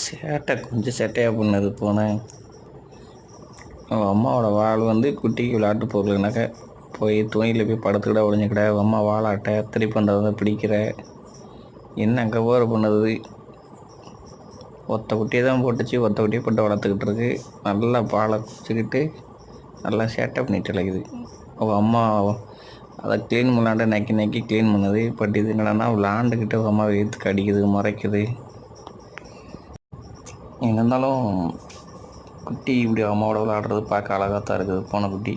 சேட்டை கொஞ்சம் சேட்டையாக பண்ணது போனேன். அவள் அம்மாவோட வாள் வந்து குட்டிக்கு விளையாட்டு பொருளுனாக்க போய் துணியில் போய் படுத்துக்கிட ஒழிஞ்சிக்கிட அம்மா வாழாட்ட திருப்பி அந்த வந்து பிடிக்கிற என்ன அங்கே போகிற பண்ணுது. ஒத்த குட்டியை தான் போட்டுச்சு, ஒத்த குட்டியை போட்டு வளர்த்துக்கிட்டு இருக்கு. நல்லா பாலை குடிச்சிக்கிட்டு நல்லா சேட்டை பண்ணிட்டு இருக்குது. அவள் அம்மா அதை க்ளீன் பண்ணலான்ட்டு நக்கி நக்கி க்ளீன் பண்ணுது. பட் இது என்னடான்னா விளாண்டுக்கிட்டு அவள் அம்மா வெயித்துக்கு அடிக்குது, மறைக்குது. இருந்தாலும் குட்டி இப்படி அம்மாவோட விளையாடுறது பார்க்க அழகாக தான் இருக்குது பூனை குட்டி.